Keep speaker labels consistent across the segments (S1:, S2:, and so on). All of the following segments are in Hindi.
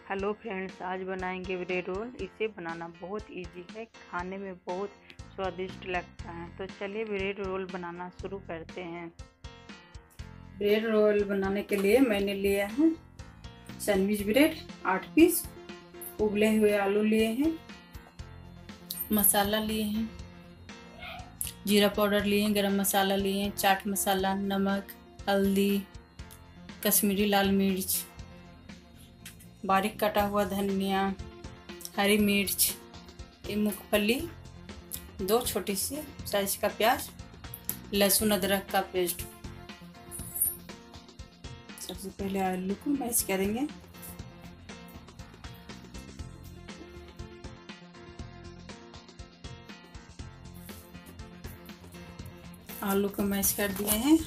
S1: हेलो फ्रेंड्स, आज बनाएंगे ब्रेड रोल। इसे बनाना बहुत इजी है, खाने में बहुत स्वादिष्ट लगता है। तो चलिए ब्रेड रोल बनाना शुरू करते हैं।
S2: ब्रेड रोल बनाने के लिए मैंने लिया है सैंडविच ब्रेड 8 पीस, उबले हुए आलू लिए हैं, मसाला लिए हैं, जीरा पाउडर लिए हैं, गरम मसाला लिए हैं, चाट मसाला, नमक, हल्दी, कश्मीरी लाल मिर्च, बारीक कटा हुआ धनिया, हरी मिर्च, ये मूंगफली, 2 छोटी सी साइज का प्याज, लहसुन अदरक का पेस्ट। सबसे पहले आलू को मैश करेंगे। आलू को मैश कर दिए हैं।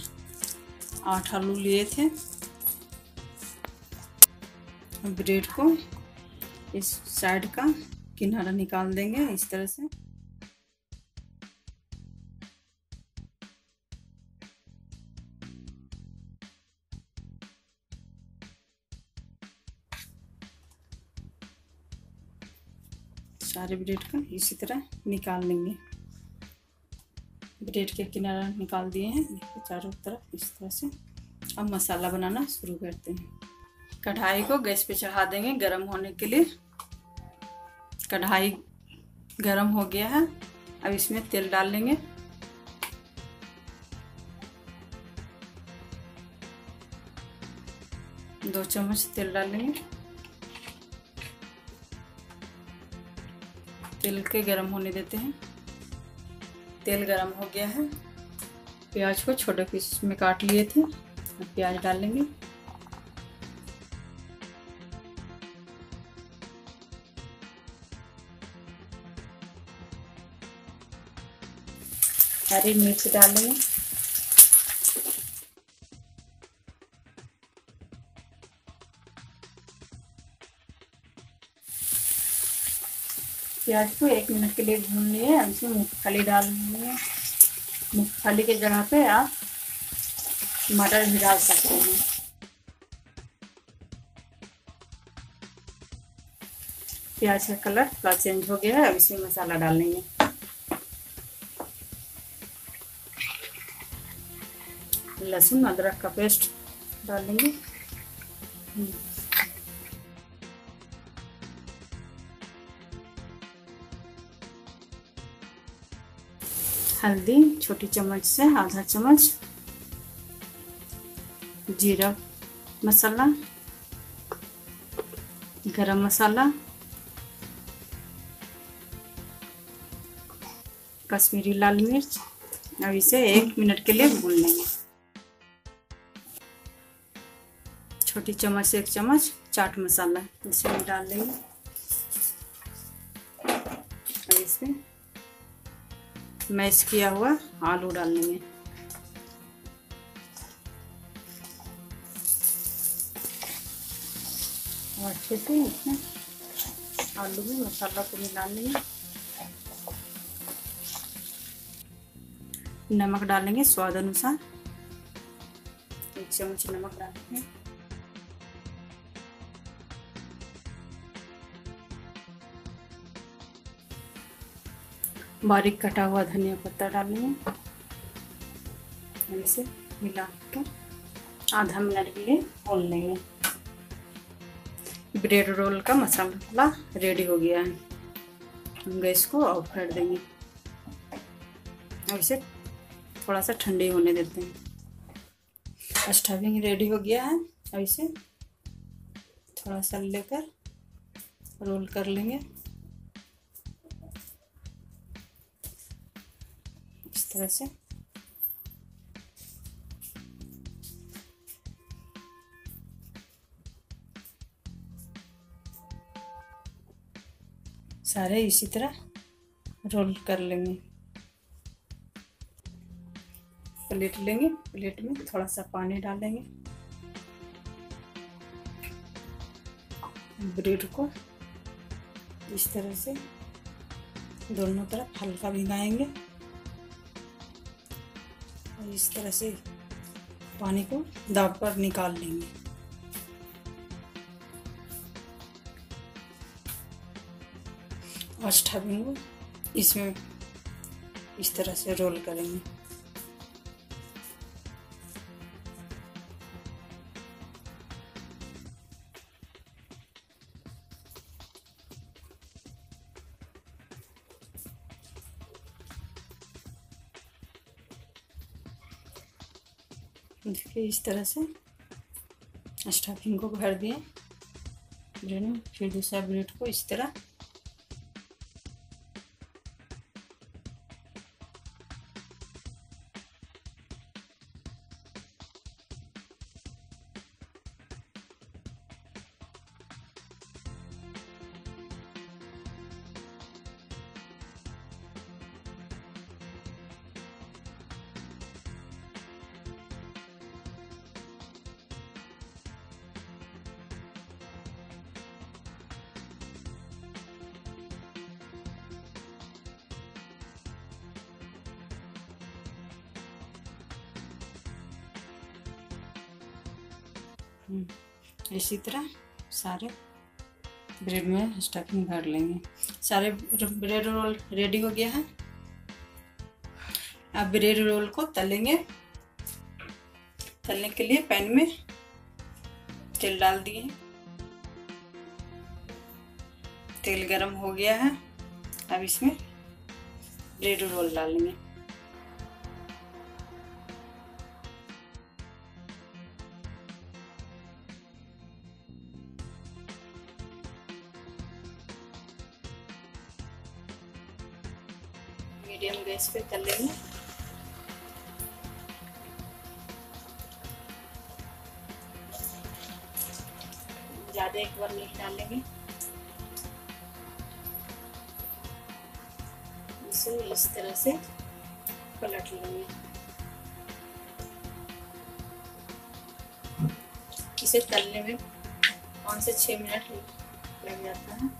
S2: 8 आलू लिए थे। ब्रेड को इस साइड का किनारा निकाल देंगे इस तरह से। सारे ब्रेड का इसी तरह निकाल लेंगे। ब्रेड के किनारा निकाल दिए हैं चारों तरफ इस तरह से। अब मसाला बनाना शुरू करते हैं। कढ़ाई को गैस पे चढ़ा देंगे गरम होने के लिए। कढ़ाई गरम हो गया है। अब इसमें तेल डाल लेंगे। दो चम्मच तेल डाल लेंगे। तेल के गरम होने देते हैं। तेल गरम हो गया है। प्याज को छोटे पीस में काट लिए थे, प्याज डाल लेंगे। हरी मिर्च डाल लेंगे। प्याज को 1 मिनट के लिए भून लिए। अब इसमें मूंगफली डाल लेंगे। मूंगफली के जगह पे आप मटर भी डाल सकते हैं। प्याज का कलर थोड़ा चेंज हो गया है। अब इसमें मसाला डाल लेंगे। लहसुन अदरक का पेस्ट डाल लेंगे। हल्दी छोटी चम्मच से आधा चम्मच, जीरा मसाला, गरम मसाला, कश्मीरी लाल मिर्च। अब इसे 1 मिनट के लिए भून लेंगे। छोटी चम्मच से 1 चम्मच चाट मसाला इसमें डाल लेंगे। अब इसमें मैश किया हुआ आलू डाल लेंगे। और अच्छे से इसमें आलू में मसाला को मिला लेंगे। नमक डालेंगे स्वाद अनुसार। 1 चम्मच नमक डालेंगे। बारीक कटा हुआ धनिया पत्ता डालेंगे। इसे मिलाकर आधा मिनट के लिए भून लेंगे। ब्रेड रोल का मसाला रेडी हो गया है। हम गैस को ऑफ कर देंगे। अब इसे थोड़ा सा ठंडी होने देते हैं। स्टफिंग रेडी हो गया है। अब इसे थोड़ा सा लेकर रोल कर लेंगे इस तरह से। सारे इसी तरह रोल कर लेंगे। प्लेट लेंगे। प्लेट में थोड़ा सा पानी डालेंगे। ब्रेड को इस तरह से दोनों तरफ हल्का भिगाएंगे। और इस तरह से पानी को दाब कर निकाल लेंगे। और स्टफिंग को इसमें इस तरह से रोल करेंगे। देखिए इस तरह से स्टफिंग को भर दिए ब्रेड में। फिर दूसरा ब्रेड को इस तरह इसी तरह सारे ब्रेड में स्टफिंग भर लेंगे। सारे ब्रेड रोल रेडी हो गया है। अब ब्रेड रोल को तलेंगे। तलने के लिए पैन में तेल डाल दिए। तेल गरम हो गया है। अब इसमें ब्रेड रोल डालेंगे। मीडियम गैस पे तल लेंगे। ज़्यादा एक बार नहीं डालेंगे। इसे इस तरह से पलट लेंगे। इसे तलने में 5 से 6 मिनट लग जाता है।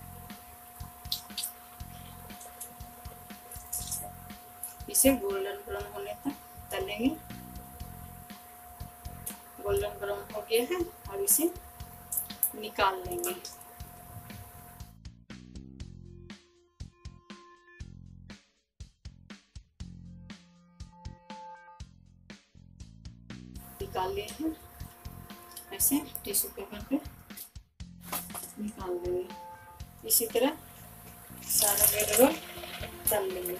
S2: इसे गोल्डन ब्राउन होने तक तलेंगे। गोल्डन ब्राउन हो गया है। अब इसे निकाल लेंगे। निकाल लिए हैं। ऐसे टिश्यू पेपर पे निकाल देंगे। इसी तरह सारा ब्रेड रोल तल लेंगे।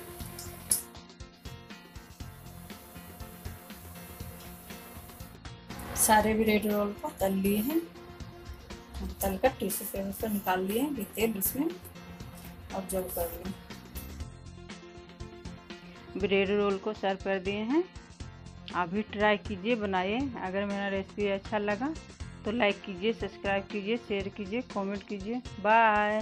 S2: सारे ब्रेड रोल को तल लिए हैं। तल कर टिश्यू पेपर पर निकाल लिए हैं। तेल इसमें ऑब्जर्व कर लें।
S1: ब्रेड रोल को सर्व कर दिए हैं। आप भी ट्राई कीजिए, बनाइए। अगर मेरा रेसिपी अच्छा लगा तो लाइक कीजिए, सब्सक्राइब कीजिए, शेयर कीजिए, कमेंट कीजिए। बाय।